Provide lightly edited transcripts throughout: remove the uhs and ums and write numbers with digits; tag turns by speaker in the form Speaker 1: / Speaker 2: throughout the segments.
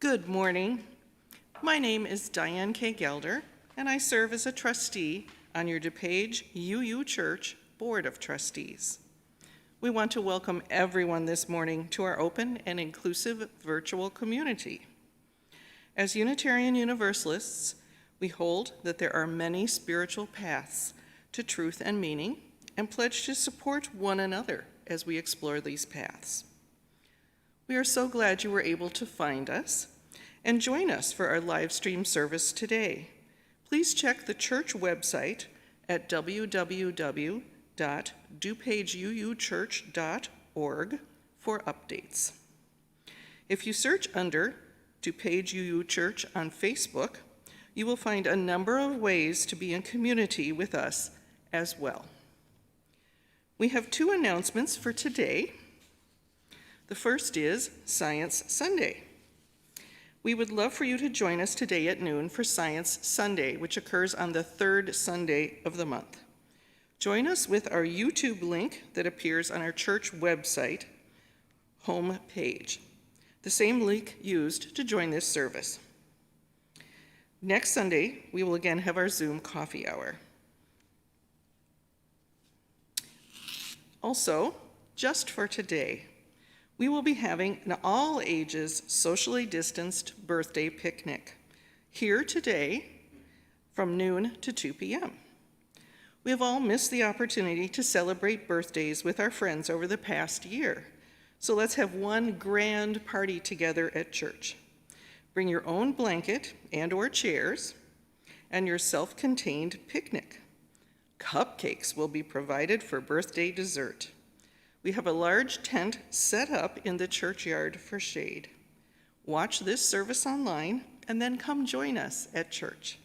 Speaker 1: Good morning. My name is Diane K. Gelder, and I serve as a trustee on your DuPage UU Church Board of Trustees. We want to welcome everyone this morning to our open and inclusive virtual community. As Unitarian Universalists, we hold that there are many spiritual paths to truth and meaning, and pledge to support one another as we explore these paths. We are so glad you were able to find us and join us for our live stream service today. Please check the church website at www.dupageuchurch.org for updates. If you search under DuPage UU Church on Facebook, you will find a number of ways to be in community with us as well. We have two announcements for today. The first is Science Sunday. We would love for you to join us today at noon for Science Sunday, which occurs on the third Sunday of the month. Join us with our YouTube link that appears on our church website home page, the same link used to join this service. Next Sunday, we will again have our Zoom coffee hour. Also, just for today, we will be having an all-ages, socially distanced birthday picnic here today from noon to 2 p.m. We have all missed the opportunity to celebrate birthdays with our friends over the past year, so let's have one grand party together at church. Bring your own blanket and/or chairs and your self-contained picnic. Cupcakes will be provided for birthday dessert. We have a large tent set up in the churchyard for shade. Watch this service online and then come join us at church.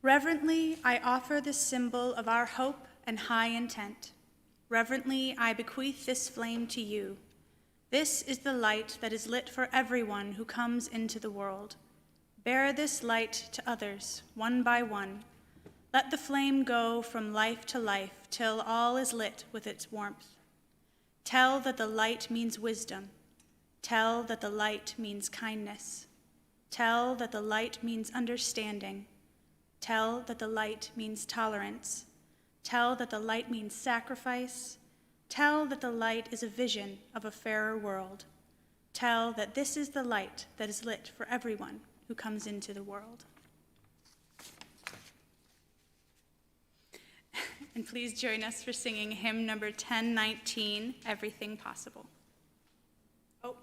Speaker 2: Reverently, I offer this symbol of our hope and high intent. Reverently, I bequeath this flame to you. This is the light that is lit for everyone who comes into the world. Bear this light to others, one by one. Let the flame go from life to life till all is lit with its warmth. Tell that the light means wisdom. Tell that the light means kindness. Tell that the light means understanding. Tell that the light means tolerance. Tell that the light means sacrifice. Tell that the light is a vision of a fairer world. Tell that this is the light that is lit for everyone who comes into the world. And please join us for singing hymn number 1019, Everything Possible. Oh,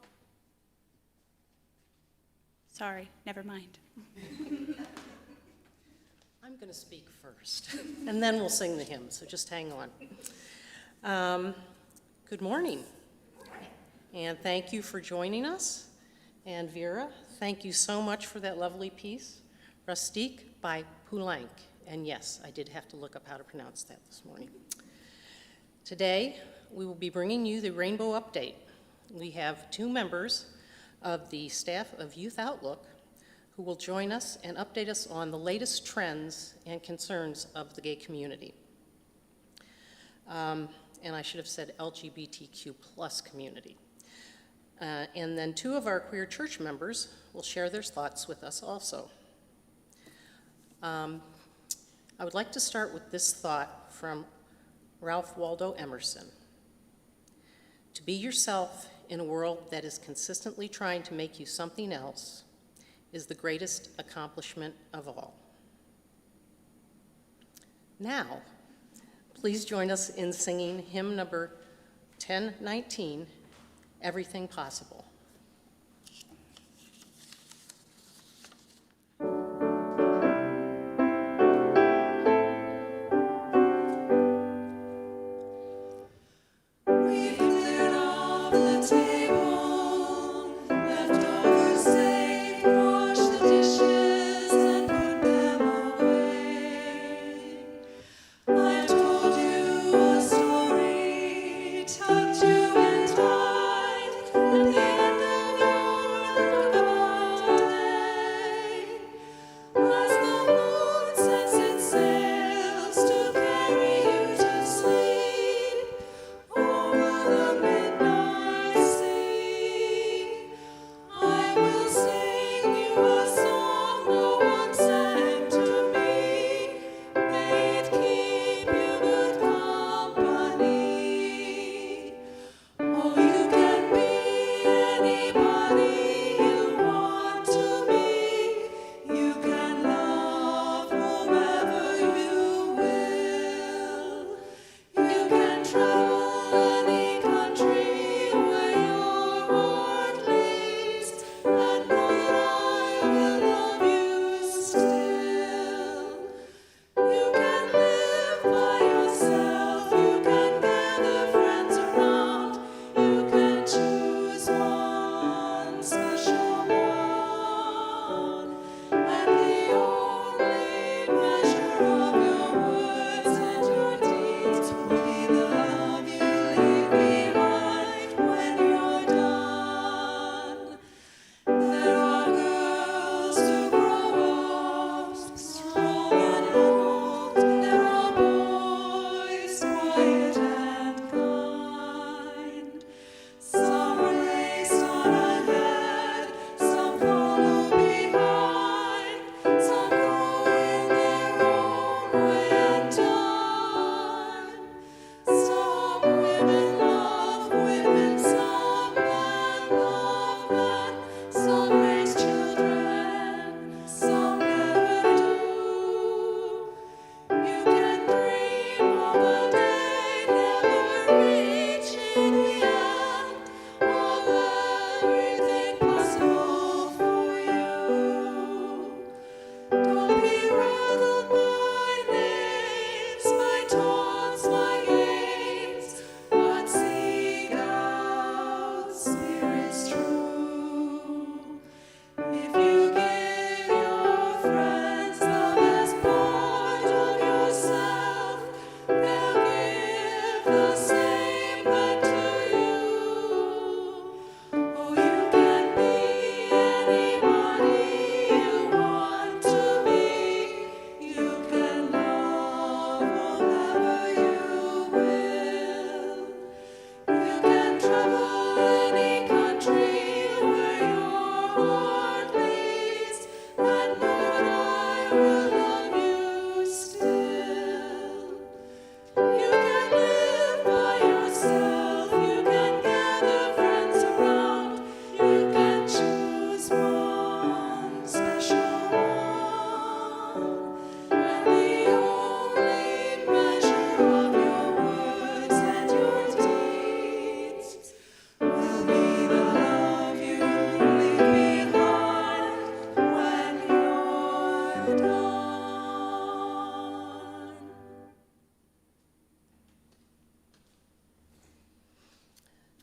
Speaker 2: sorry, never mind.
Speaker 3: I'm going to speak first, and then we'll sing the hymn, so just hang on. Good morning, and thank you for joining us. And Vera, thank you so much for that lovely piece, Rustique by Poulenc. And yes, I did have to look up how to pronounce that this morning. Today, we will be bringing you the Rainbow Update. We have 2 members of the staff of Youth Outlook who will join us and update us on the latest trends and concerns of the gay community. And I should have said LGBTQ plus community. And then 2 of our queer church members will share their thoughts with us also. I would like to start with this thought from Ralph Waldo Emerson. To be yourself in a world that is consistently trying to make you something else is the greatest accomplishment of all. Now, please join us in singing hymn number 1019, Everything Possible.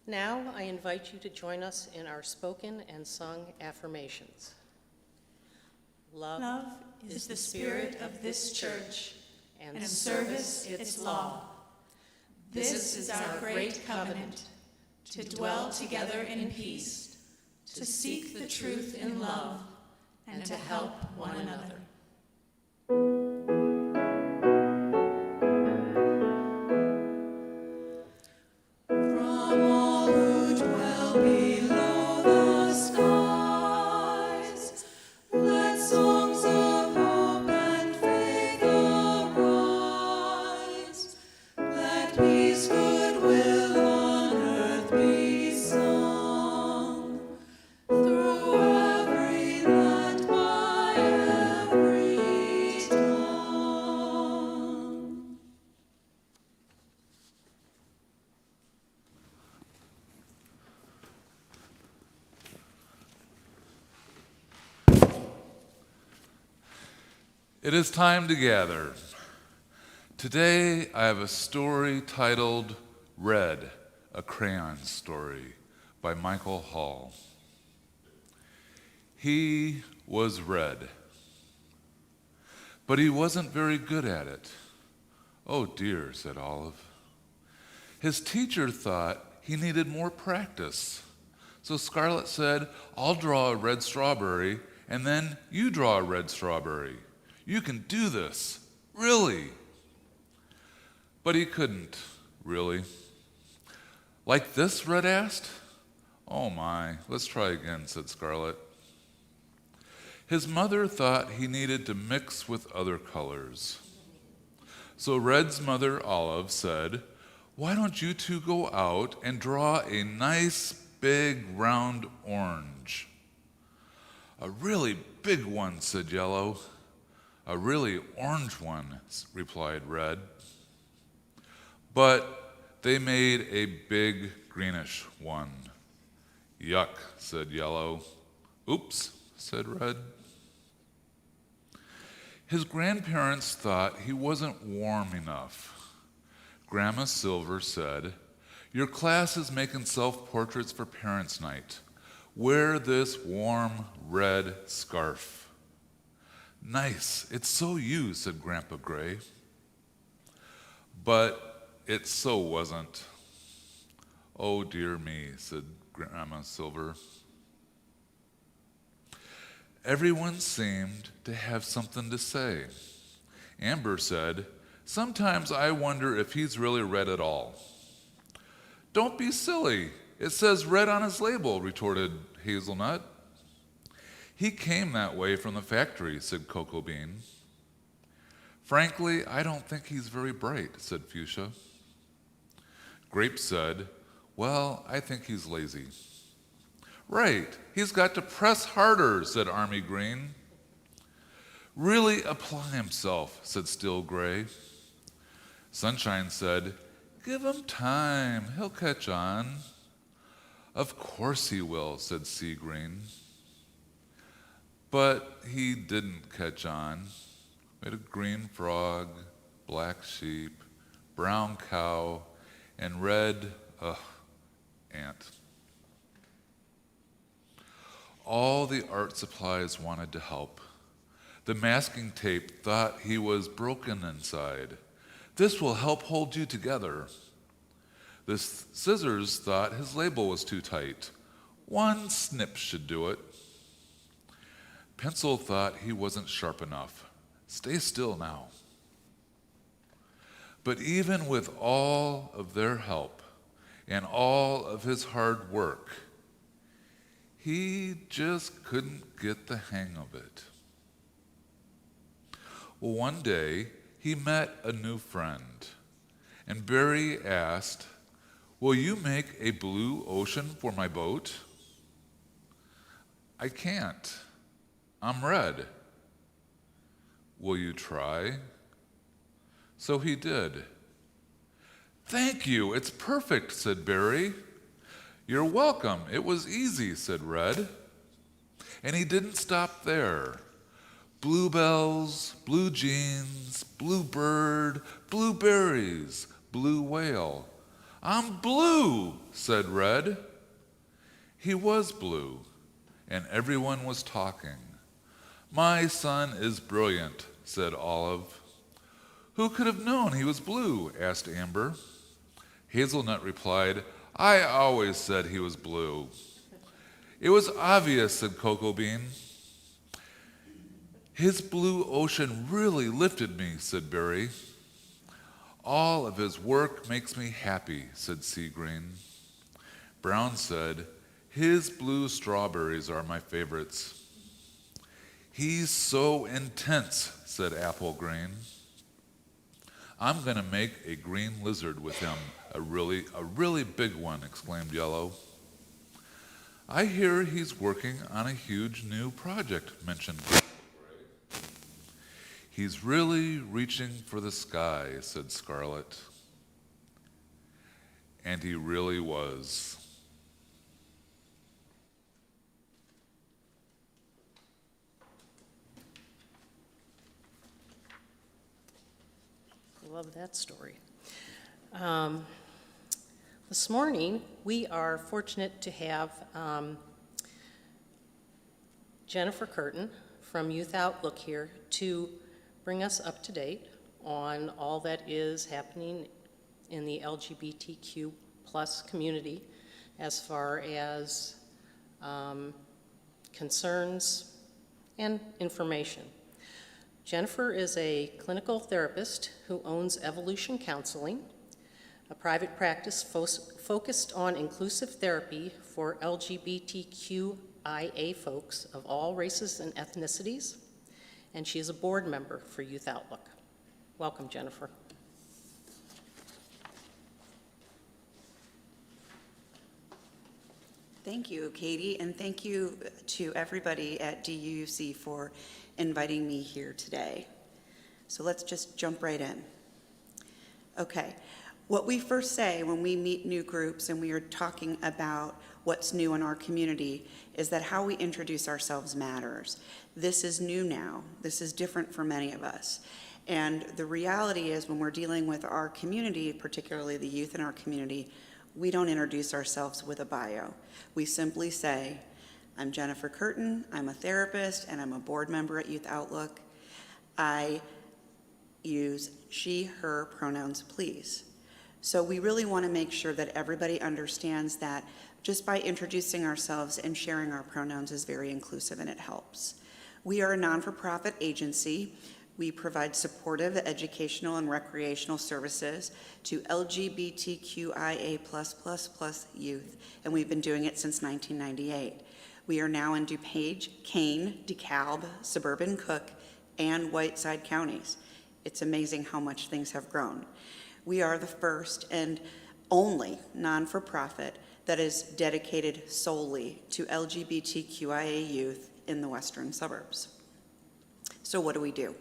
Speaker 3: Now, I invite you to join us in our spoken and sung affirmations.
Speaker 2: Love is the spirit of this church, and service its law. This is our great covenant, to dwell together in peace, to seek the truth in love, and to help one another. From all who dwell below the skies, let songs of hope and faith arise. Let peace, goodwill on earth be sung, through every land, by every tongue.
Speaker 4: It is time to gather. Today I have a story titled Red, a Crayon Story by Michael Hall. He was red, but he wasn't very good at it. Oh dear, said Olive. His teacher thought he needed more practice. So Scarlett said, I'll draw a red strawberry, and then you draw a red strawberry. You can do this, really. But he couldn't, really. Like this, Red asked. Oh my, let's try again, said Scarlett. His mother thought he needed to mix with other colors. So Red's mother, Olive, said, why don't you two go out and draw a nice, big, round orange? A really big one, said Yellow. A really orange one, replied Red. But they made a big greenish one. Yuck, said Yellow. Oops, said Red. His grandparents thought he wasn't warm enough. Grandma Silver said, your class is making self-portraits for Parents' Night. Wear this warm red scarf. Nice, it's so you, said Grandpa Gray. But it so wasn't. Oh dear me, said Grandma Silver. Everyone seemed to have something to say. Amber said, sometimes I wonder if he's really red at all. Don't be silly. It says red on his label, retorted Hazelnut. He came that way from the factory, said Cocoa Bean. Frankly, I don't think he's very bright, said Fuchsia. Grape said, well, I think he's lazy. Right, he's got to press harder, said Army Green. Really apply himself, said Still Gray. Sunshine said, give him time, he'll catch on. Of course he will, said Sea Green. But he didn't catch on. We had a green frog, black sheep, brown cow, and red, ant. All the art supplies wanted to help. The masking tape thought he was broken inside. This will help hold you together. The scissors thought his label was too tight. One snip should do it. Pencil thought he wasn't sharp enough. Stay still now. But even with all of their help and all of his hard work, he just couldn't get the hang of it. Well, one day he met a new friend, and Barry asked, will you make a blue ocean for my boat? I can't. I'm red. Will you try? So he did. Thank you, it's perfect, said Barry. You're welcome, it was easy, said Red. And he didn't stop there. Bluebells, blue jeans, blue bird, blueberries, blue whale. I'm blue, said Red. He was blue, and everyone was talking. My son is brilliant, said Olive. Who could have known he was blue? Asked Amber. Hazelnut replied, I always said he was blue. It was obvious, said Cocoa Bean. His blue ocean really lifted me, said Berry. All of his work makes me happy, said Sea Green. Brown said, his blue strawberries are my favorites. He's so intense, said Apple Green. I'm going to make a green lizard with him, a really big one, exclaimed Yellow. I hear he's working on a huge new project, mentioned Gray. He's really reaching for the sky, said Scarlet. And he really was.
Speaker 3: Love that story. This morning, we are fortunate to have Jennifer Curtin from Youth Outlook here to bring us up to date on all that is happening in the LGBTQ plus community as far as concerns and information. Jennifer is a clinical therapist who owns Evolution Counseling, a private practice focused on inclusive therapy for LGBTQIA folks of all races and ethnicities, and she is a board member for Youth Outlook. Welcome, Jennifer.
Speaker 5: Thank you, Katie, and thank you to everybody at DUC for inviting me here today. So let's just jump right in. Okay, what we first say when we meet new groups and we are talking about what's new in our community is that how we introduce ourselves matters. This is new now. This is different for many of us. And the reality is when we're dealing with our community, particularly the youth in our community, we don't introduce ourselves with a bio. We simply say, I'm Jennifer Curtin, I'm a therapist, and I'm a board member at Youth Outlook. I use she, her pronouns, please. So we really want to make sure that everybody understands that just by introducing ourselves and sharing our pronouns is very inclusive and it helps. We are a non-for-profit agency. We provide supportive educational and recreational services to LGBTQIA+++ youth, and we've been doing it since 1998. We are now in DuPage, Kane, DeKalb, suburban Cook, and Whiteside counties. It's amazing how much things have grown. We are the first and only non-for-profit that is dedicated solely to LGBTQIA youth in the western suburbs. So what do?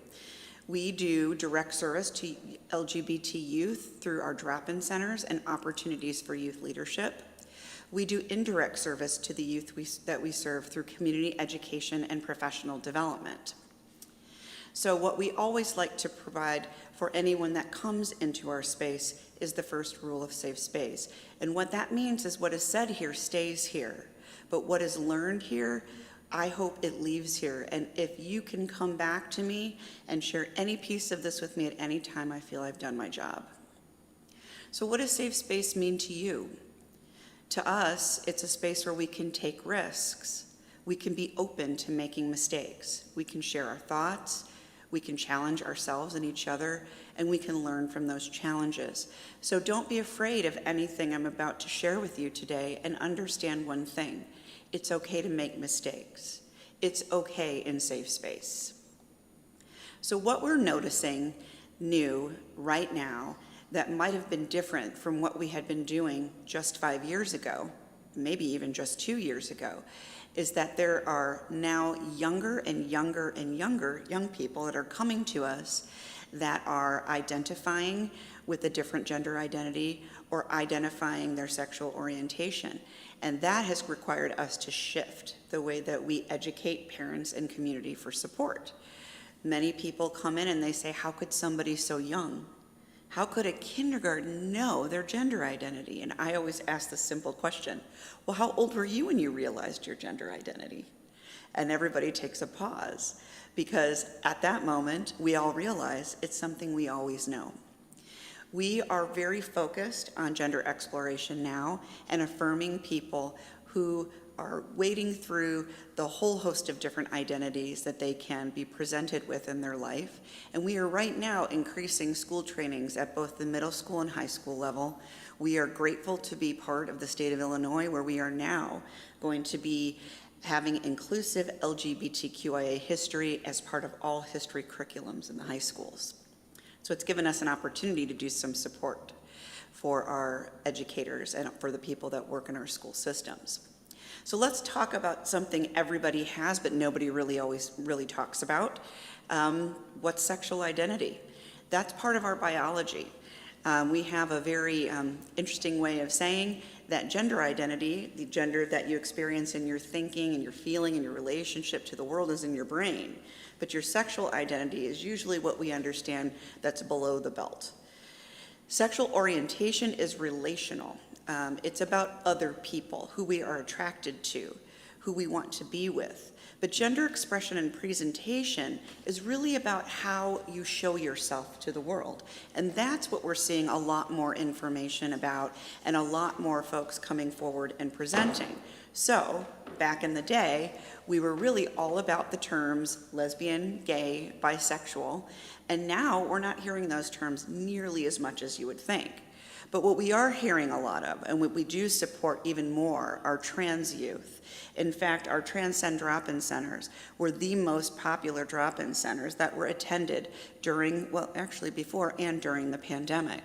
Speaker 5: We do direct service to LGBT youth through our drop-in centers and opportunities for youth leadership. We do indirect service to the youth that we serve through community education and professional development. So what we always like to provide for anyone that comes into our space is the first rule of safe space. And what that means is what is said here stays here, but what is learned here, I hope it leaves here. And if you can come back to me and share any piece of this with me at any time, I feel I've done my job. So what does safe space mean to you? To us, it's a space where we can take risks. We can be open to making mistakes. We can share our thoughts. We can challenge ourselves and each other, and we can learn from those challenges. So don't be afraid of anything I'm about to share with you today, and understand one thing. It's okay to make mistakes. It's okay in safe space. So what we're noticing new right now that might have been different from what we had been doing just 5 years ago, maybe even just 2 years ago, is that there are now younger and younger and younger young people that are coming to us that are identifying with a different gender identity or identifying their sexual orientation. And that has required us to shift the way that we educate parents and community for support. Many people come in and they say, how could somebody so young? How could a kindergarten know their gender identity? And I always ask the simple question, well, how old were you when you realized your gender identity? And everybody takes a pause, because at that moment, we all realize it's something we always know. We are very focused on gender exploration now and affirming people who are wading through the whole host of different identities that they can be presented with in their life. And we are right now increasing school trainings at both the middle school and high school level. We are grateful to be part of the state of Illinois, where we are now going to be having inclusive LGBTQIA history as part of all history curriculums in the high schools. So it's given us an opportunity to do some support for our educators and for the people that work in our school systems. So let's talk about something everybody has, but nobody always talks about. What's sexual identity? That's part of our biology. We have a very interesting way of saying that gender identity, the gender that you experience in your thinking and your feeling and your relationship to the world, is in your brain. But your sexual identity is usually what we understand that's below the belt. Sexual orientation is relational. It's about other people, who we are attracted to, who we want to be with. But gender expression and presentation is really about how you show yourself to the world. And that's what we're seeing a lot more information about, and a lot more folks coming forward and presenting. So, back in the day, we were really all about the terms lesbian, gay, bisexual, and now we're not hearing those terms nearly as much as you would think. But what we are hearing a lot of, and what we do support even more, are trans youth. In fact, our Transcend drop-in centers were the most popular drop-in centers that were attended during, well, actually before and during the pandemic.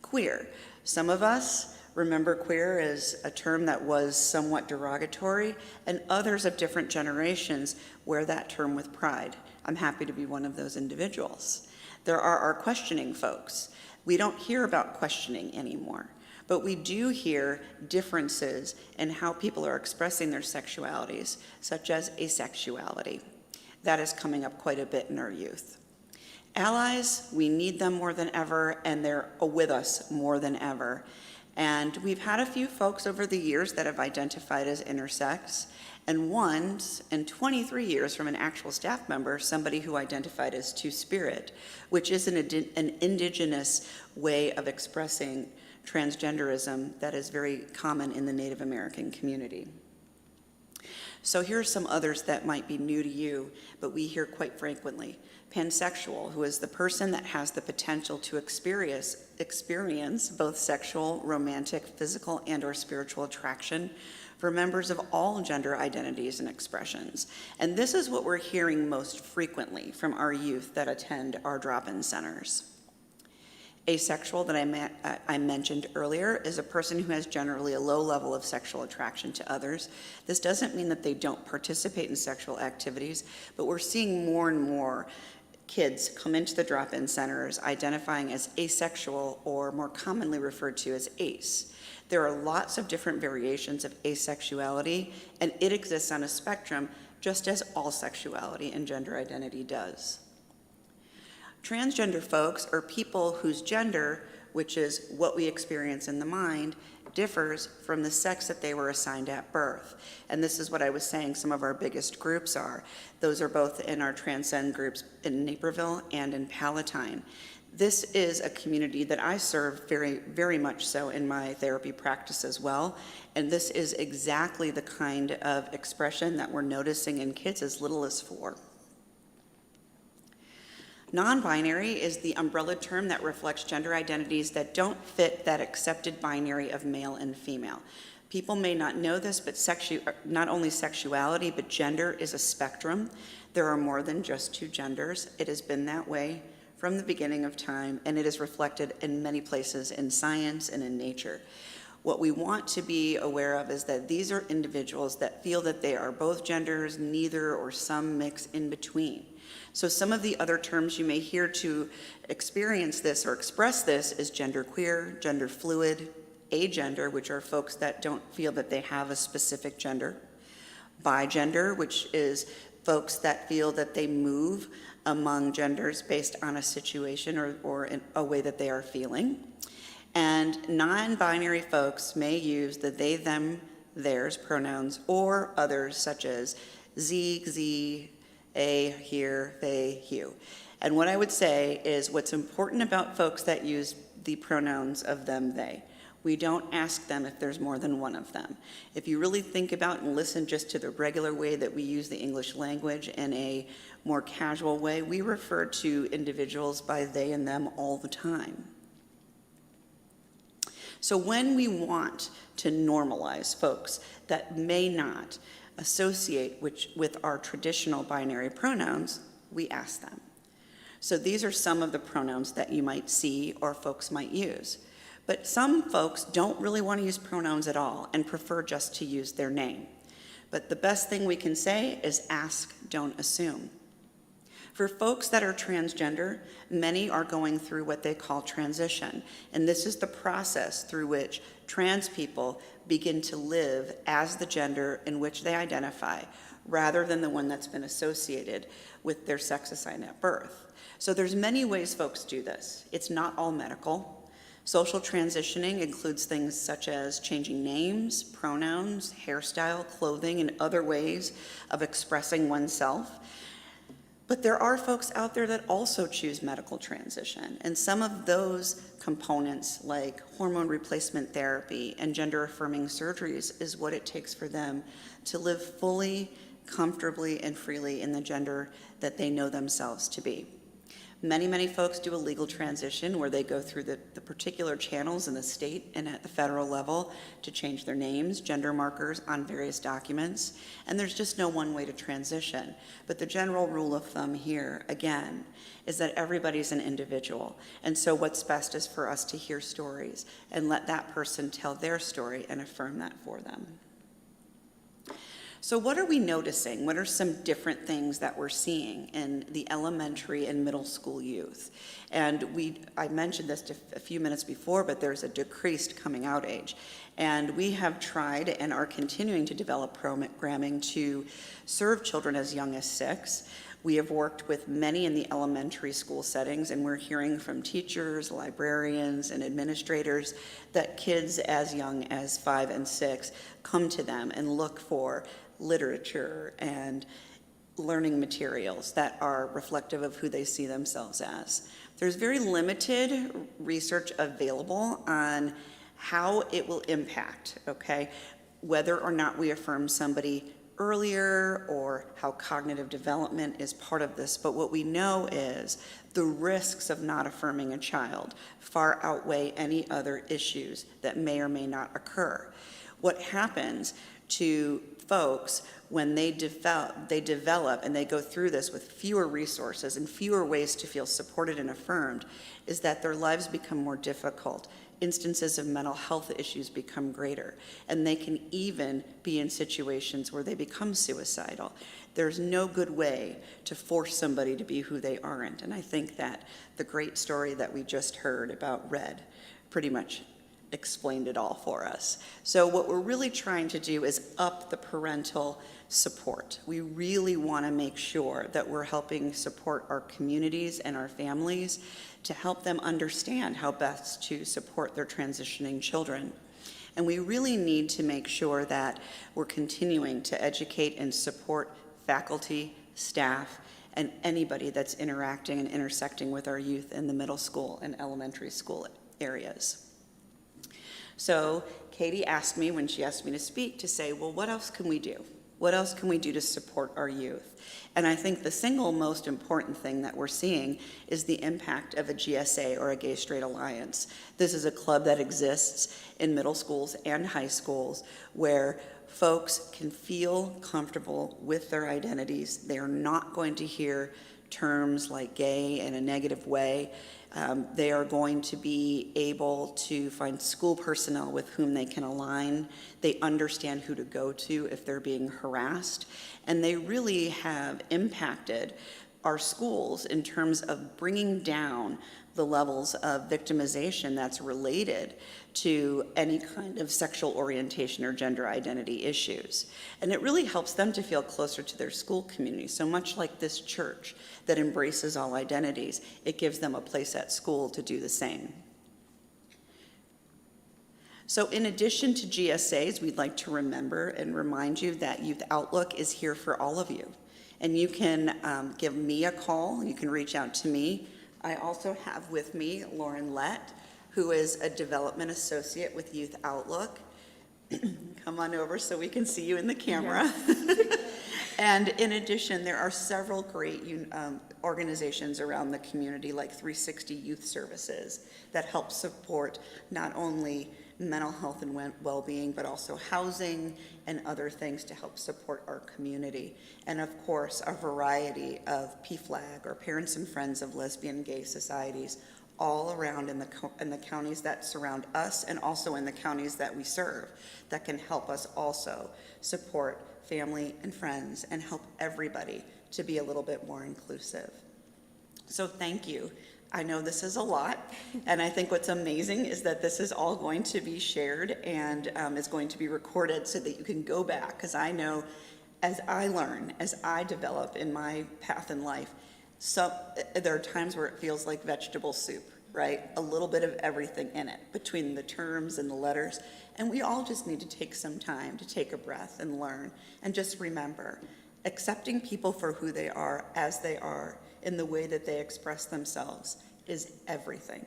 Speaker 5: Queer. Some of us remember queer as a term that was somewhat derogatory, and others of different generations wear that term with pride. I'm happy to be one of those individuals. There are our questioning folks. We don't hear about questioning anymore, but we do hear differences in how people are expressing their sexualities, such as asexuality. That is coming up quite a bit in our youth. Allies, we need them more than ever, and they're with us more than ever. And we've had a few folks over the years that have identified as intersex, and once in 23 years from an actual staff member, somebody who identified as two-spirit, which is an indigenous way of expressing transgenderism that is very common in the Native American community. So here are some others that might be new to you, but we hear quite frequently. Pansexual, who is the person that has the potential to experience both sexual, romantic, physical, and/or spiritual attraction for members of all gender identities and expressions. And this is what we're hearing most frequently from our youth that attend our drop-in centers. Asexual, that I mentioned earlier, is a person who has generally a low level of sexual attraction to others. This doesn't mean that they don't participate in sexual activities, but we're seeing more and more kids come into the drop-in centers identifying as asexual, or more commonly referred to as ace. There are lots of different variations of asexuality, and it exists on a spectrum just as all sexuality and gender identity does. Transgender folks are people whose gender, which is what we experience in the mind, differs from the sex that they were assigned at birth. And this is what I was saying some of our biggest groups are. Those are both in our Transcend groups in Naperville and in Palatine. This is a community that I serve very, very much so in my therapy practice as well. And this is exactly the kind of expression that we're noticing in kids as little as 4. Non-binary is the umbrella term that reflects gender identities that don't fit that accepted binary of male and female. People may not know this, but not only sexuality, but gender is a spectrum. There are more than just 2 genders. It has been that way from the beginning of time, and it is reflected in many places in science and in nature. What we want to be aware of is that these are individuals that feel that they are both genders, neither, or some mix in between. So some of the other terms you may hear to experience this or express this is genderqueer, gender fluid, agender, which are folks that don't feel that they have a specific gender, bigender, which is folks that feel that they move among genders based on a situation or in a way that they are feeling. And non-binary folks may use the they, them, theirs pronouns, or others such as Z, a, here, they, you. And what I would say is what's important about folks that use the pronouns of them, they. We don't ask them if there's more than one of them. If you really think about and listen just to the regular way that we use the English language in a more casual way, we refer to individuals by they and them all the time. So when we want to normalize folks that may not associate with our traditional binary pronouns, we ask them. So these are some of the pronouns that you might see or folks might use. But some folks don't really want to use pronouns at all and prefer just to use their name. But the best thing we can say is ask, don't assume. For folks that are transgender, many are going through what they call transition. And this is the process through which trans people begin to live as the gender in which they identify, rather than the one that's been associated with their sex assigned at birth. So there's many ways folks do this. It's not all medical. Social transitioning includes things such as changing names, pronouns, hairstyle, clothing, and other ways of expressing oneself. But there are folks out there that also choose medical transition, and some of those components, like hormone replacement therapy and gender-affirming surgeries, is what it takes for them to live fully, comfortably, and freely in the gender that they know themselves to be. Many, many folks do a legal transition where they go through the particular channels in the state and at the federal level to change their names, gender markers on various documents, and there's just no one way to transition. But the general rule of thumb here, again, is that everybody's an individual, and so what's best is for us to hear stories and let that person tell their story and affirm that for them. So what are we noticing? What are some different things that we're seeing in the elementary and middle school youth? And I mentioned this a few minutes before, but there's a decreased coming out age. And we have tried and are continuing to develop programming to serve children as young as 6. We have worked with many in the elementary school settings, and we're hearing from teachers, librarians, and administrators that kids as young as 5 and 6 come to them and look for literature and learning materials that are reflective of who they see themselves as. There's very limited research available on how it will impact, okay, whether or not we affirm somebody earlier or how cognitive development is part of this. But what we know is the risks of not affirming a child far outweigh any other issues that may or may not occur. What happens to folks when they develop and they go through this with fewer resources and fewer ways to feel supported and affirmed is that their lives become more difficult. Instances of mental health issues become greater, and they can even be in situations where they become suicidal. There's no good way to force somebody to be who they aren't, and I think that the great story that we just heard about Red pretty much explained it all for us. So what we're really trying to do is up the parental support. We really want to make sure that we're helping support our communities and our families to help them understand how best to support their transitioning children. And we really need to make sure that we're continuing to educate and support faculty, staff, and anybody that's interacting and intersecting with our youth in the middle school and elementary school areas. So Katie asked me, when she asked me to speak, to say, well, what else can we do? What else can we do to support our youth? And I think the single most important thing that we're seeing is the impact of a GSA, or a Gay Straight Alliance. This is a club that exists in middle schools and high schools where folks can feel comfortable with their identities. They are not going to hear terms like gay in a negative way. They are going to be able to find school personnel with whom they can align. They understand who to go to if they're being harassed. And they really have impacted our schools in terms of bringing down the levels of victimization that's related to any kind of sexual orientation or gender identity issues. And it really helps them to feel closer to their school community. So much like this church that embraces all identities, it gives them a place at school to do the same. So in addition to GSAs, we'd like to remember and remind you that Youth Outlook is here for all of you. And you can give me a call, you can reach out to me. I also have with me Lauren.lett, who is a development associate with Youth Outlook. Come on over so we can see you in the camera. Yes. And in addition, there are several great organizations around the community, like 360 Youth Services, that help support not only mental health and well-being, but also housing and other things to help support our community. And of course, a variety of PFLAG, or Parents and Friends of Lesbian Gay Societies, all around in the counties that surround us and also in the counties that we serve, that can help us also support family and friends and help everybody to be a little bit more inclusive. So thank you. I know this is a lot, and I think what's amazing is that this is all going to be shared and is going to be recorded so that you can go back, because I know as I learn, as I develop in my path in life, so there are times where it feels like vegetable soup, right? A little bit of everything in it, between the terms and the letters. And we all just need to take some time to take a breath and learn. And just remember, accepting people for who they are, as they are, in the way that they express themselves is everything.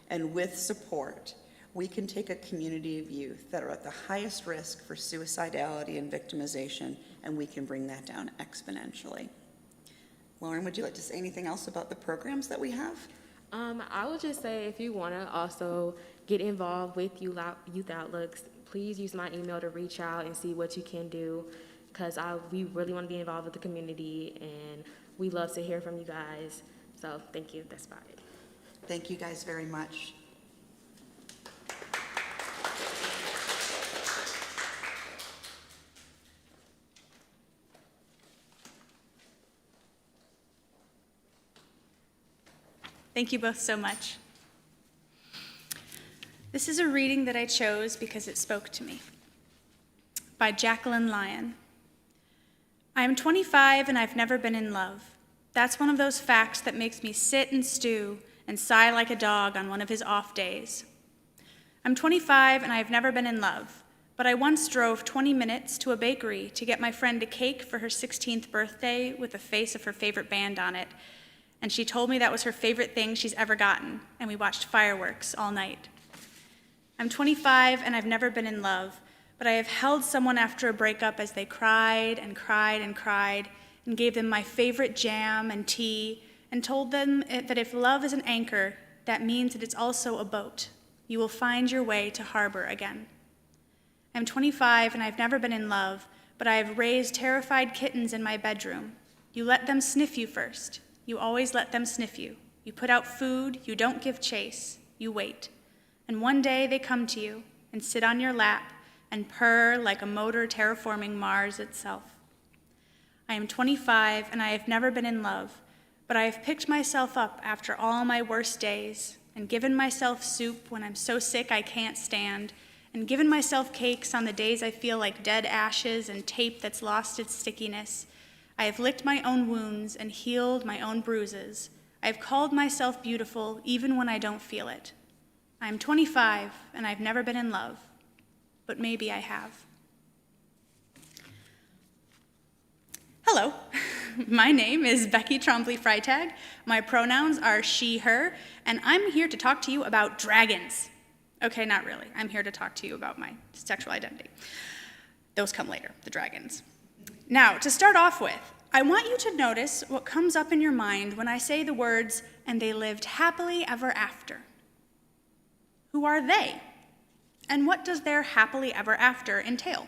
Speaker 5: And with support, we can take a community of youth that are at the highest risk for suicidality and victimization, and we can bring that down exponentially. Lauren, would you like to say anything else about the programs that we have?
Speaker 6: I would just say, if you want to also get involved with Youth Outlooks, please use my email to reach out and see what you can do, because we really want to be involved with the community, and we love to hear from you guys. So thank you. That's about it.
Speaker 5: Thank you guys very much.
Speaker 2: Thank you both so much. This is a reading that I chose because it spoke to me. By Jacqueline Lyon. I am 25 and I've never been in love. That's one of those facts that makes me sit and stew and sigh like a dog on one of his off days. I'm 25 and I've never been in love, but I once drove 20 minutes to a bakery to get my friend a cake for her 16th birthday with the face of her favorite band on it, and she told me that was her favorite thing she's ever gotten, and we watched fireworks all night. I'm 25 and I've never been in love, but I have held someone after a breakup as they cried and cried and cried, and gave them my favorite jam and tea, and told them that if love is an anchor, that means that it's also a boat. You will find your way to harbor again. I'm 25 and I've never been in love, but I have raised terrified kittens in my bedroom. You let them sniff you first. You always let them sniff you. You put out food, you don't give chase, you wait. And one day they come to you and sit on your lap and purr like a motor terraforming Mars itself. I am 25 and I have never been in love, but I have picked myself up after all my worst days and given myself soup when I'm so sick I can't stand, and given myself cakes on the days I feel like dead ashes and tape that's lost its stickiness. I have licked my own wounds and healed my own bruises. I have called myself beautiful even when I don't feel it. I am 25 and I've never been in love, but maybe I have. Hello, my name is Becky Trombley-Freitag. My pronouns are she, her, and I'm here to talk to you about dragons. Okay, not really. I'm here to talk to you about my sexual identity. Those come later, the dragons. Now, to start off with, I want you to notice what comes up in your mind when I say the words, "and they lived happily ever after." Who are they? And what does their happily ever after entail?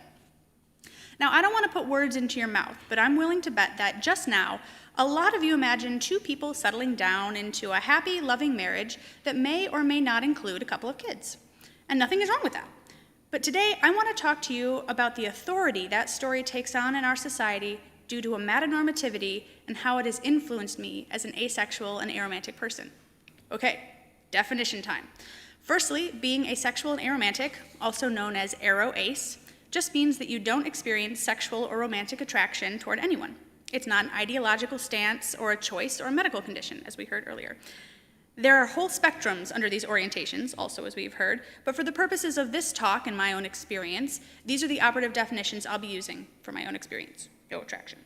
Speaker 2: Now, I don't want to put words into your mouth, but I'm willing to bet that just now, a lot of you imagine two people settling down into a happy, loving marriage that may or may not include a couple of kids. And nothing is wrong with that. But today, I want to talk to you about the authority that story takes on in our society due to a metanormativity and how it has influenced me as an asexual and aromantic person. Okay, definition time. Firstly, being asexual and aromantic, also known as aro-ace, just means that you don't experience sexual or romantic attraction toward anyone. It's not an ideological stance or a choice or a medical condition, as we heard earlier. There are whole spectrums under these orientations, also as we've heard, but for the purposes of this talk and my own experience, these are the operative definitions I'll be using for my own experience. No attraction.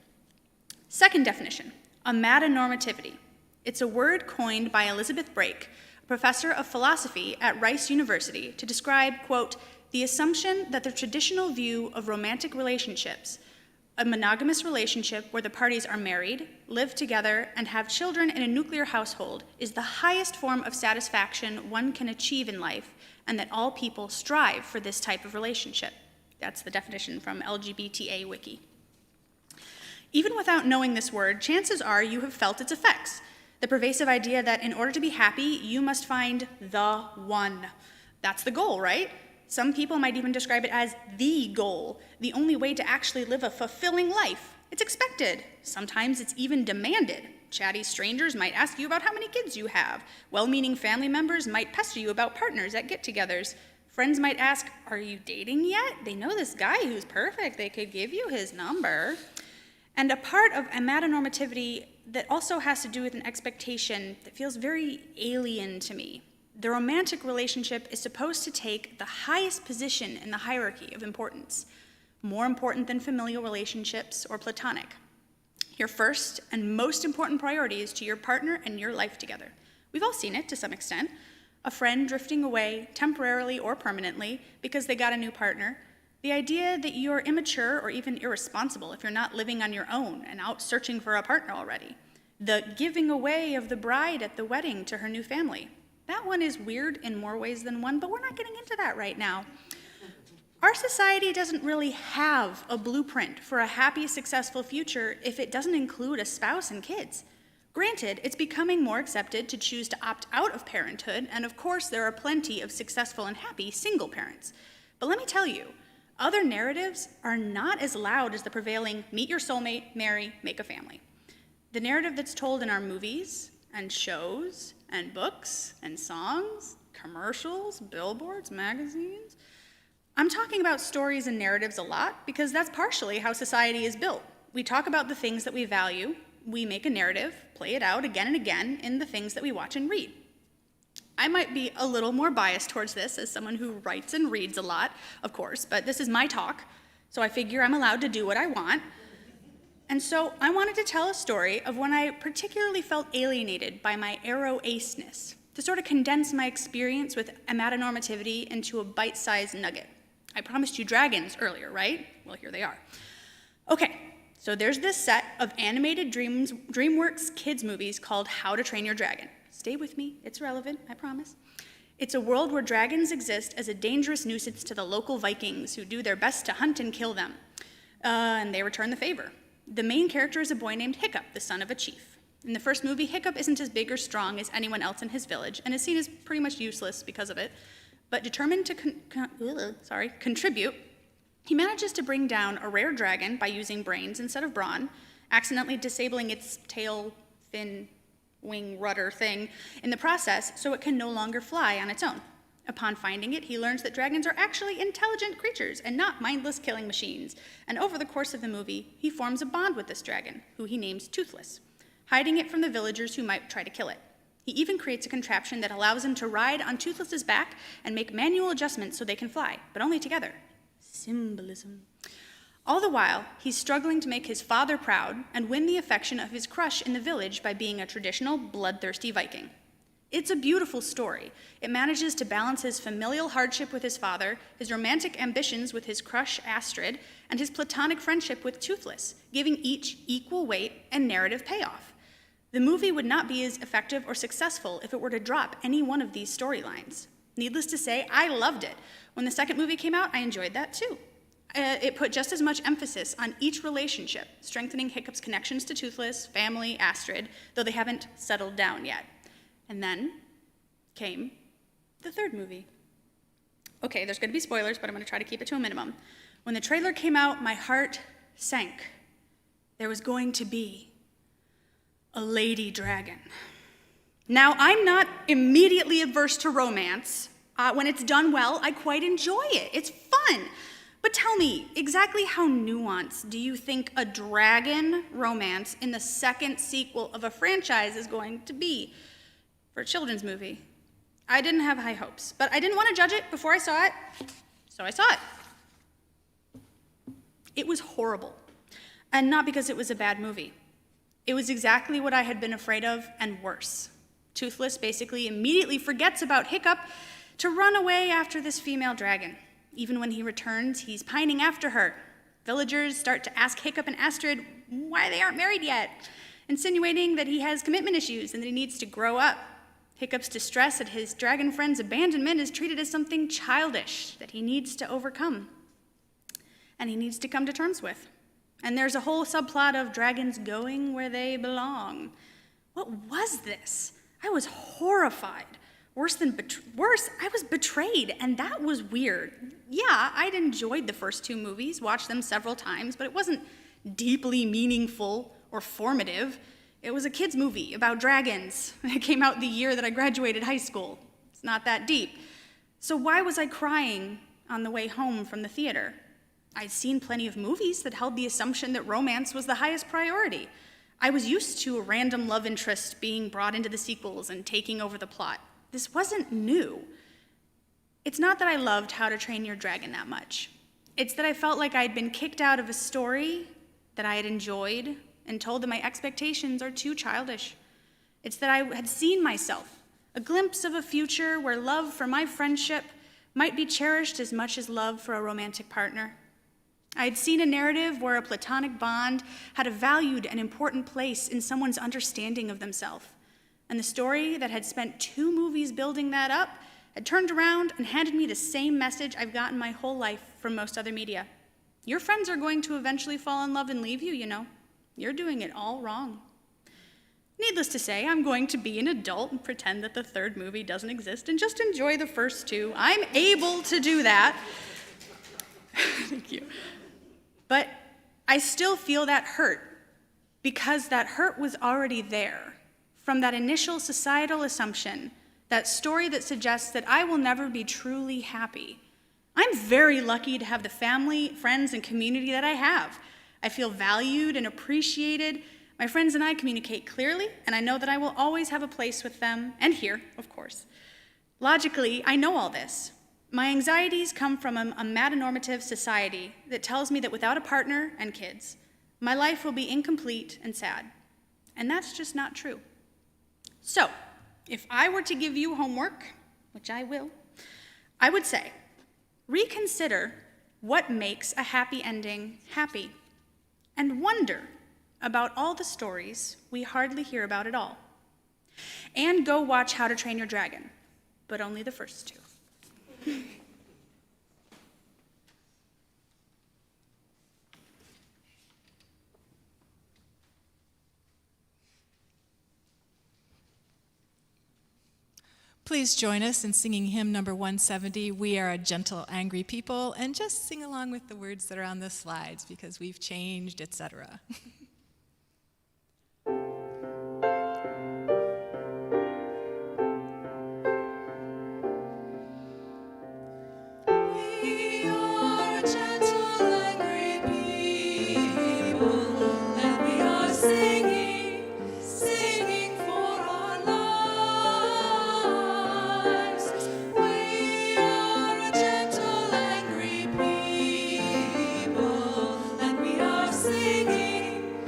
Speaker 2: Second definition, amatonormativity. It's a word coined by Elizabeth Brake, a professor of philosophy at Rice University, to describe, quote, the assumption that the traditional view of romantic relationships, a monogamous relationship where the parties are married, live together, and have children in a nuclear household, is the highest form of satisfaction one can achieve in life, and that all people strive for this type of relationship. That's the definition from LGBTA Wiki. Even without knowing this word, chances are you have felt its effects. The pervasive idea that in order to be happy, you must find the one. That's the goal, right? Some people might even describe it as the goal, the only way to actually live a fulfilling life. It's expected. Sometimes it's even demanded. Chatty strangers might ask you about how many kids you have. Well-meaning family members might pester you about partners at get-togethers. Friends might ask, are you dating yet? They know this guy who's perfect. They could give you his number. And a part of amatonormativity that also has to do with an expectation that feels very alien to me. The romantic relationship is supposed to take the highest position in the hierarchy of importance, more important than familial relationships or platonic. Your first and most important priority is to your partner and your life together. We've all seen it to some extent. A friend drifting away temporarily or permanently because they got a new partner. The idea that you're immature or even irresponsible if you're not living on your own and out searching for a partner already. The giving away of the bride at the wedding to her new family. That one is weird in more ways than one, but we're not getting into that right now. Our society doesn't really have a blueprint for a happy, successful future if it doesn't include a spouse and kids. Granted, it's becoming more accepted to choose to opt out of parenthood, and of course there are plenty of successful and happy single parents. But let me tell you, other narratives are not as loud as the prevailing meet your soulmate, marry, make a family. The narrative that's told in our movies and shows and books and songs, commercials, billboards, magazines. I'm talking about stories and narratives a lot because that's partially how society is built. We talk about the things that we value, we make a narrative, play it out again and again in the things that we watch and read. I might be a little more biased towards this as someone who writes and reads a lot, of course, but this is my talk, so I figure I'm allowed to do what I want. And so I wanted to tell a story of when I particularly felt alienated by my aro-aceness, to sort of condense my experience with amatonormativity into a bite-sized nugget. I promised you dragons earlier, right? Well, here they are. Okay, so there's this set of animated DreamWorks kids movies called How to Train Your Dragon. Stay with me, it's relevant, I promise. It's a world where dragons exist as a dangerous nuisance to the local Vikings who do their best to hunt and kill them, and they return the favor. The main character is a boy named Hiccup, the son of a chief. In the first movie, Hiccup isn't as big or strong as anyone else in his village and is seen as pretty much useless because of it, but determined to contribute, he manages to bring down a rare dragon by using brains instead of brawn, accidentally disabling its tail, fin, wing, rudder thing in the process so it can no longer fly on its own. Upon finding it, he learns that dragons are actually intelligent creatures and not mindless killing machines. And over the course of the movie, he forms a bond with this dragon, who he names Toothless, hiding it from the villagers who might try to kill it. He even creates a contraption that allows him to ride on Toothless's back and make manual adjustments so they can fly, but only together. Symbolism. All the while, he's struggling to make his father proud and win the affection of his crush in the village by being a traditional, bloodthirsty Viking. It's a beautiful story. It manages to balance his familial hardship with his father, his romantic ambitions with his crush Astrid, and his platonic friendship with Toothless, giving each equal weight and narrative payoff. The movie would not be as effective or successful if it were to drop any one of these storylines. Needless to say, I loved it. When the second movie came out, I enjoyed that too. It put just as much emphasis on each relationship, strengthening Hiccup's connections to Toothless, family, Astrid, though they haven't settled down yet. And then came the third movie. Okay, there's going to be spoilers, but I'm going to try to keep it to a minimum. When the trailer came out, my heart sank. There was going to be a lady dragon. Now, I'm not immediately averse to romance. When it's done well, I quite enjoy it. It's fun. But tell me, exactly how nuanced do you think a dragon romance in the second sequel of a franchise is going to be? for a children's movie. I didn't have high hopes, but I didn't want to judge it before I saw it, so I saw it. It was horrible, and not because it was a bad movie. It was exactly what I had been afraid of and worse. Toothless basically immediately forgets about Hiccup to run away after this female dragon. Even when he returns, he's pining after her. Villagers start to ask Hiccup and Astrid why they aren't married yet, insinuating that he has commitment issues and that he needs to grow up. Hiccup's distress at his dragon friend's abandonment is treated as something childish that he needs to overcome and he needs to come to terms with. And there's a whole subplot of dragons going where they belong. What was this? I was horrified. Worse, I was betrayed, and that was weird. Yeah, I'd enjoyed the first two movies, watched them several times, but it wasn't deeply meaningful or formative. It was a kid's movie about dragons. It came out the year that I graduated high school. It's not that deep. So why was I crying on the way home from the theater? I'd seen plenty of movies that held the assumption that romance was the highest priority. I was used to a random love interest being brought into the sequels and taking over the plot. This wasn't new. It's not that I loved How to Train Your Dragon that much. It's that I felt like I'd been kicked out of a story that I had enjoyed and told that my expectations are too childish. It's that I had seen myself, a glimpse of a future where love for my friendship might be cherished as much as love for a romantic partner. I had seen a narrative where a platonic bond had a valued and important place in someone's understanding of themselves. And the story that had spent 2 movies building that up had turned around and handed me the same message I've gotten my whole life from most other media. Your friends are going to eventually fall in love and leave you, you know. You're doing it all wrong. Needless to say, I'm going to be an adult and pretend that the 3rd movie doesn't exist and just enjoy the first 2. I'm able to do that. Thank you. But I still feel that hurt because that hurt was already there from that initial societal assumption, that story that suggests that I will never be truly happy. I'm very lucky to have the family, friends, and community that I have. I feel valued and appreciated. My friends and I communicate clearly, and I know that I will always have a place with them, and here, of course. Logically, I know all this. My anxieties come from a metanormative society that tells me that without a partner and kids, my life will be incomplete and sad. And that's just not true. So, if I were to give you homework, which I will, I would say, reconsider what makes a happy ending happy, and wonder about all the stories we hardly hear about at all. And go watch How to Train Your Dragon, but only the first 2.
Speaker 7: Please join us in singing hymn number 170, We Are a Gentle, Angry People, and just sing along with the words that are on the slides because we've changed, etc.
Speaker 8: Singing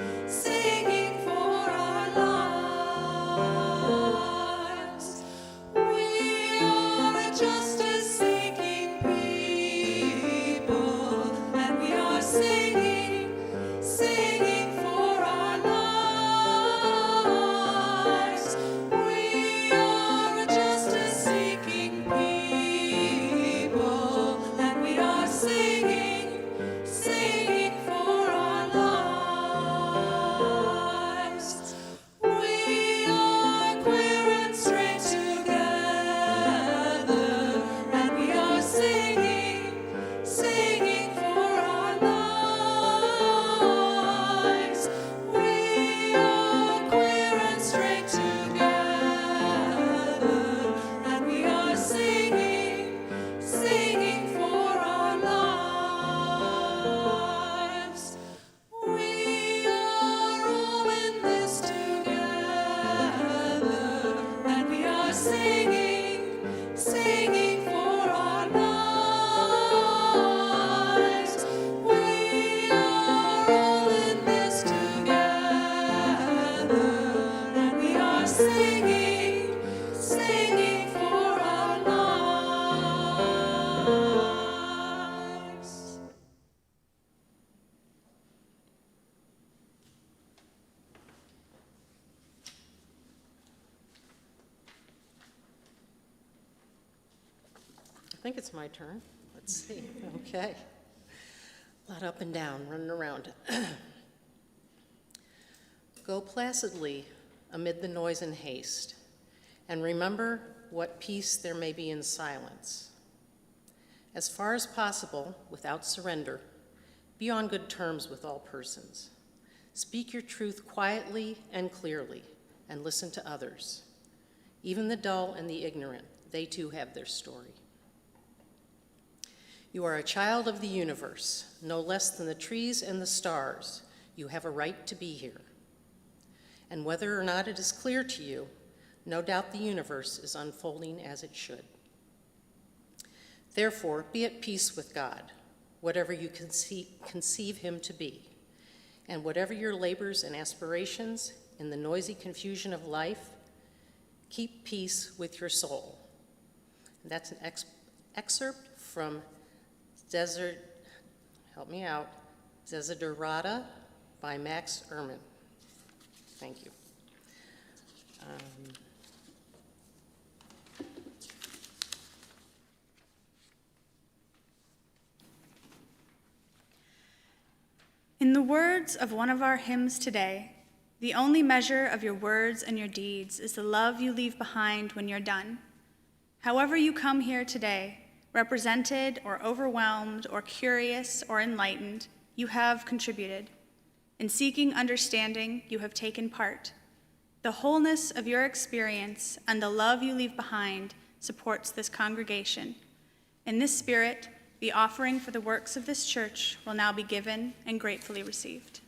Speaker 8: singing, singing for our lives. We are all in this together, and we are singing, singing for our lives.
Speaker 3: I think it's my turn. Let's see. Okay. A lot up and down, running around. Go placidly amid the noise and haste, and remember what peace there may be in silence. As far as possible, without surrender, be on good terms with all persons. Speak your truth quietly and clearly, and listen to others. Even the dull and the ignorant, they too have their story. You are a child of the universe, no less than the trees and the stars. You have a right to be here. And whether or not it is clear to you, no doubt the universe is unfolding as it should. Therefore, be at peace with God, whatever you conceive him to be, and whatever your labors and aspirations in the noisy confusion of life, keep peace with your soul. And that's an excerpt from Desiderata by Max Ehrmann. Thank you.
Speaker 2: In the words of one of our hymns today, the only measure of your words and your deeds is the love you leave behind when you're done. However you come here today, represented or overwhelmed or curious or enlightened, you have contributed. In seeking understanding, you have taken part. The wholeness of your experience and the love you leave behind supports this congregation. In this spirit, the offering for the works of this church will now be given and gratefully received.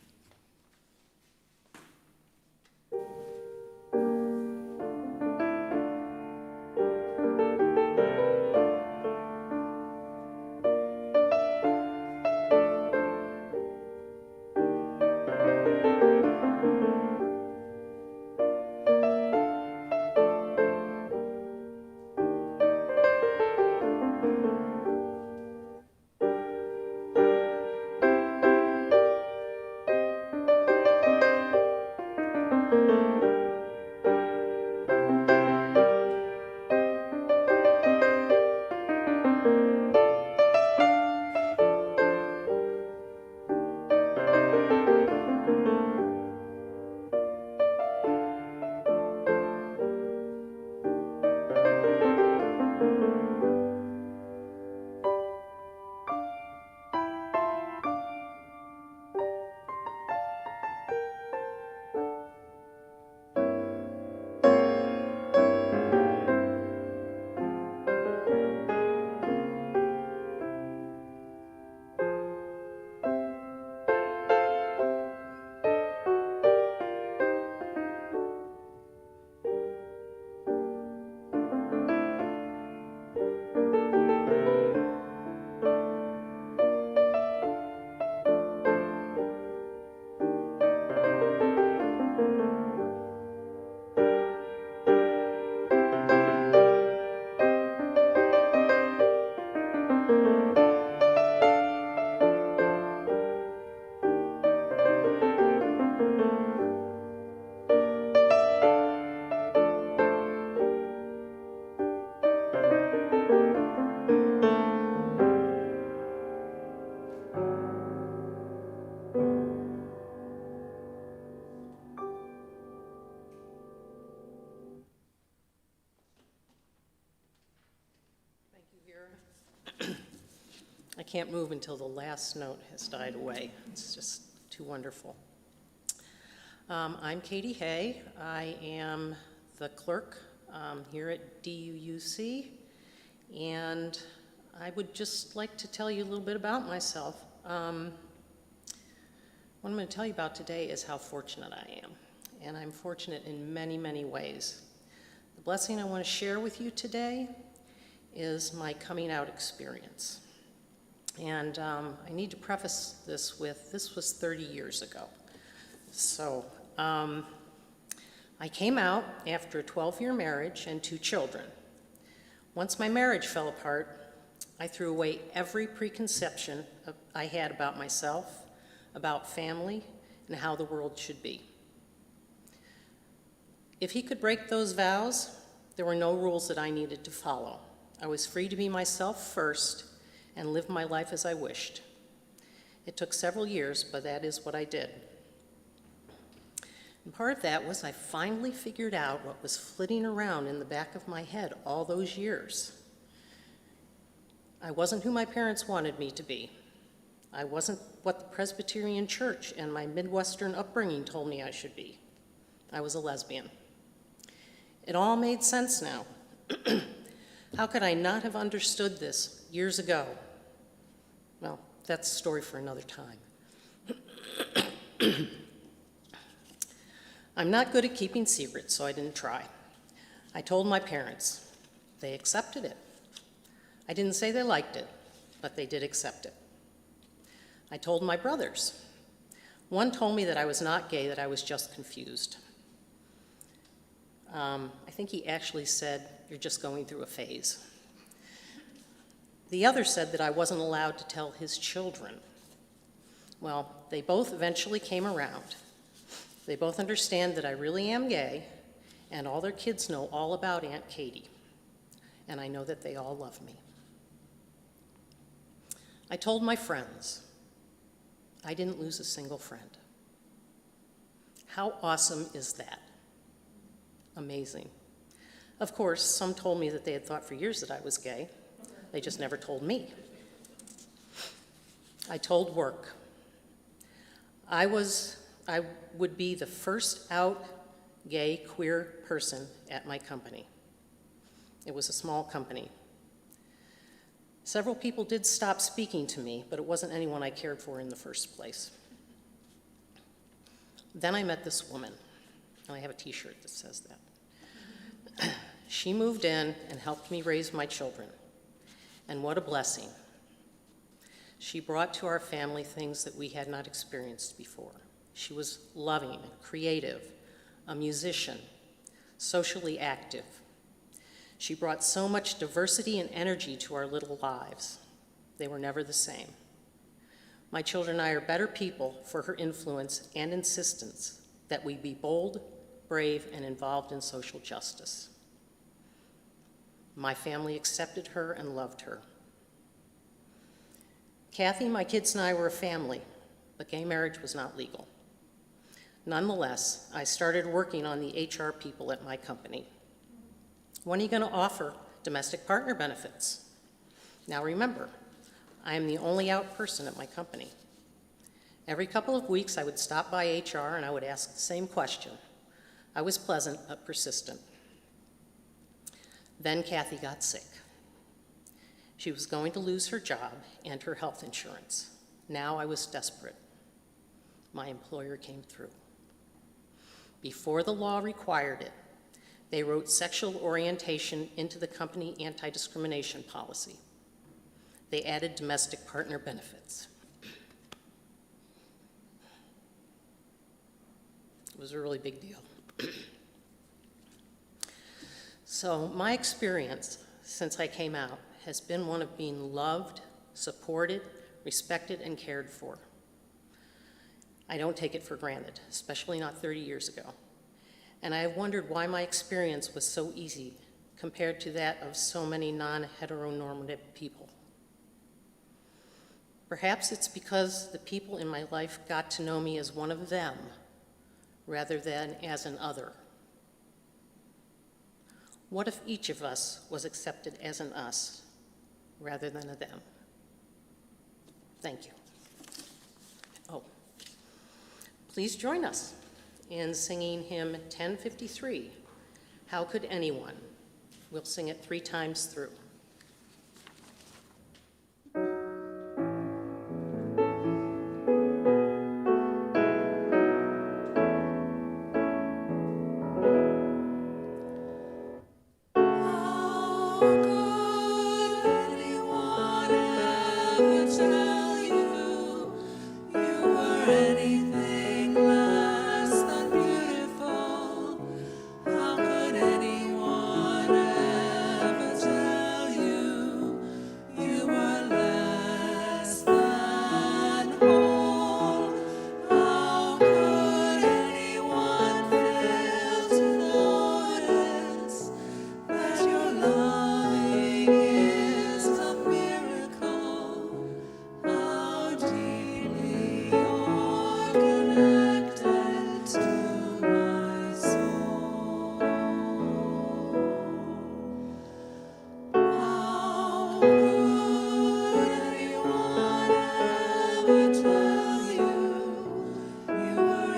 Speaker 3: I can't move until the last note has died away. It's just too wonderful. I'm Katie Hay. I am the clerk here at DUUC, and I would just like to tell you a little bit about myself. What I'm going to tell you about today is how fortunate I am, and I'm fortunate in many, many ways. The blessing I want to share with you today is my coming out experience. And I need to preface this with, this was 30 years ago. So I came out after a 12-year marriage and 2 children. Once my marriage fell apart, I threw away every preconception I had about myself, about family, and how the world should be. If he could break those vows, there were no rules that I needed to follow. I was free to be myself first and live my life as I wished. It took several years, but that is what I did. And part of that was I finally figured out what was flitting around in the back of my head all those years. I wasn't who my parents wanted me to be. I wasn't what the Presbyterian Church and my Midwestern upbringing told me I should be. I was a lesbian. It all made sense now. How could I not have understood this years ago? Well, that's a story for another time. I'm not good at keeping secrets, so I didn't try. I told my parents. They accepted it. I didn't say they liked it, but they did accept it. I told my brothers. One told me that I was not gay, that I was just confused. I think he actually said, "You're just going through a phase." The other said that I wasn't allowed to tell his children. Well, they both eventually came around. They both understand that I really am gay, and all their kids know all about Aunt Katie. And I know that they all love me. I told my friends. I didn't lose a single friend. How awesome is that? Amazing. Of course, some told me that they had thought for years that I was gay. They just never told me. I told work. I would be the first out gay queer person at my company. It was a small company. Several people did stop speaking to me, but it wasn't anyone I cared for in the first place. Then I met this woman, and I have a t-shirt that says that. She moved in and helped me raise my children, and what a blessing. She brought to our family things that we had not experienced before. She was loving, creative, a musician, socially active. She brought so much diversity and energy to our little lives. They were never the same. My children and I are better people for her influence and insistence that we be bold, brave, and involved in social justice. My family accepted her and loved her. Kathy, my kids, and I were a family, but gay marriage was not legal. Nonetheless, I started working on the HR people at my company. When are you going to offer domestic partner benefits? Now remember, I am the only out person at my company. Every couple of weeks, I would stop by HR and I would ask the same question. I was pleasant but persistent. Then Kathy got sick. She was going to lose her job and her health insurance. Now I was desperate. My employer came through. Before the law required it, they wrote sexual orientation into the company anti-discrimination policy. They added domestic partner benefits. It was a really big deal. So my experience since I came out has been one of being loved, supported, respected, and cared for. I don't take it for granted, especially not 30 years ago. And I have wondered why my experience was so easy compared to that of so many non-heteronormative people. Perhaps it's because the people in my life got to know me as one of them rather than as an other. What if each of us was accepted as an us rather than a them? Thank you. Oh, please join us in singing hymn 1053, How Could Anyone? We'll sing it 3 times through.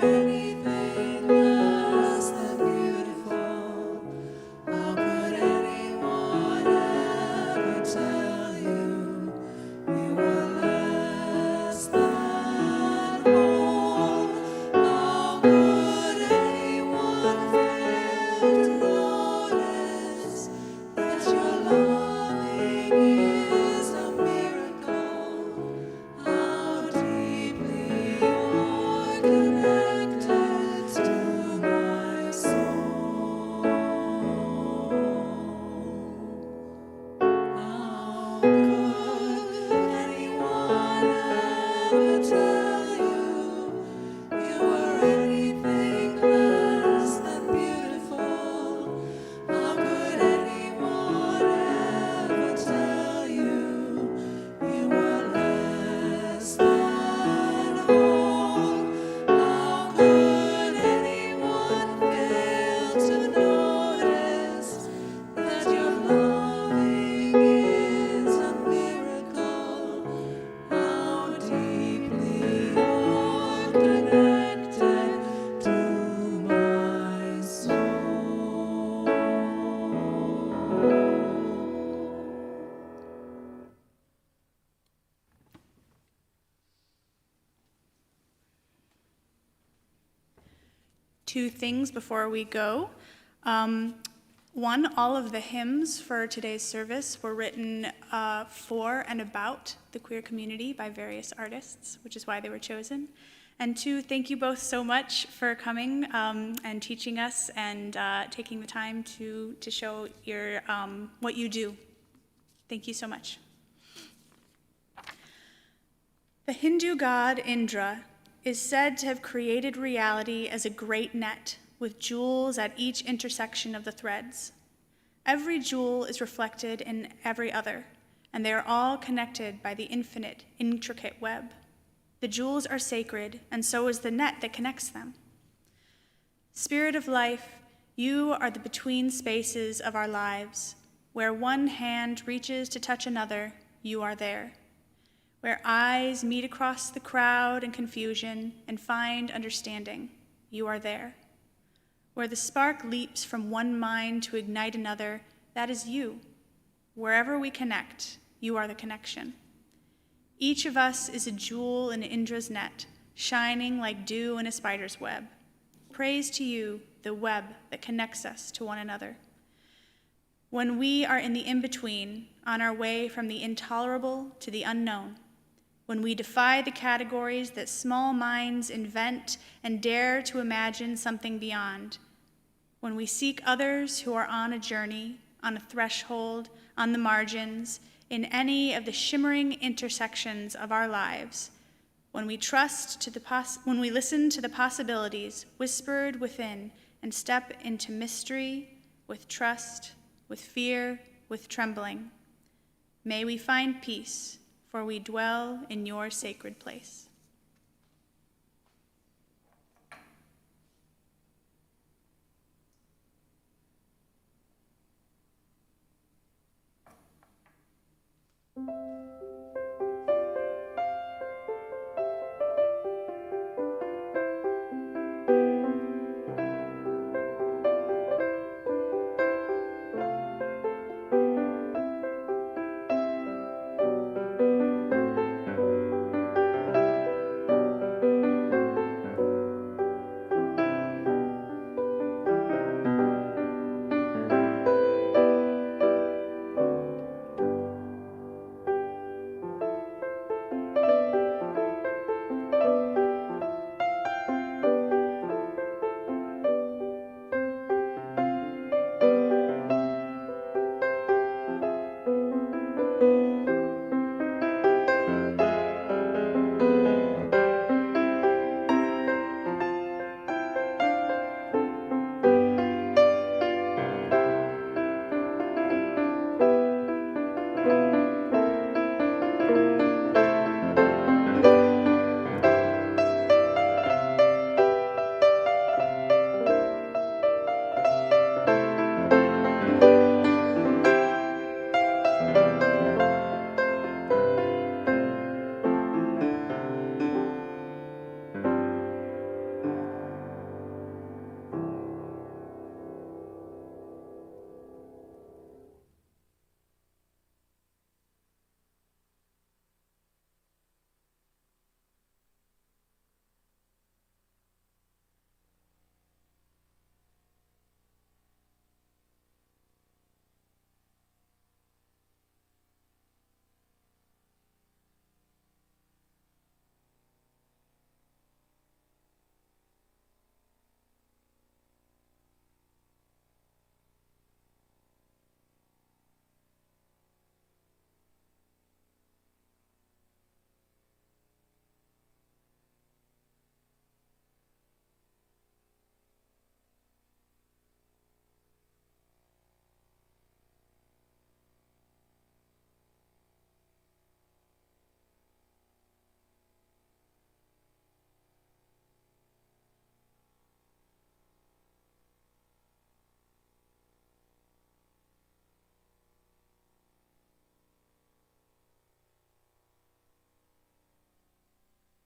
Speaker 8: anything less than beautiful. How could anyone ever tell you you were less than whole? How could anyone fail to notice that your loving is a miracle? How deeply you're connected to my soul. How could anyone ever tell you you were anything less than beautiful? How could anyone ever tell you you were less than whole? How could anyone fail to notice that your loving is a miracle? How deeply you're connected to my soul.
Speaker 2: Two things before we go. One, all of the hymns for today's service were written for and about the queer community by various artists, which is why they were chosen. And two, thank you both so much for coming and teaching us and taking the time to show your what you do. Thank you so much. The Hindu god Indra is said to have created reality as a great net with jewels at each intersection of the threads. Every jewel is reflected in every other, and they are all connected by the infinite, intricate web. The jewels are sacred, and so is the net that connects them. Spirit of life, you are the between spaces of our lives. Where one hand reaches to touch another, you are there. Where eyes meet across the crowd and confusion and find understanding, you are there. Where the spark leaps from one mind to ignite another, that is you. Wherever we connect, you are the connection. Each of us is a jewel in Indra's net, shining like dew in a spider's web. Praise to you, the web that connects us to one another. When we are in the in-between, on our way from the intolerable to the unknown, when we defy the categories that small minds invent and dare to imagine something beyond, when we seek others who are on a journey, on a threshold, on the margins, in any of the shimmering intersections of our lives, when we when we listen to the possibilities whispered within and step into mystery with trust, with fear, with trembling, may we find peace, for we dwell in your sacred place.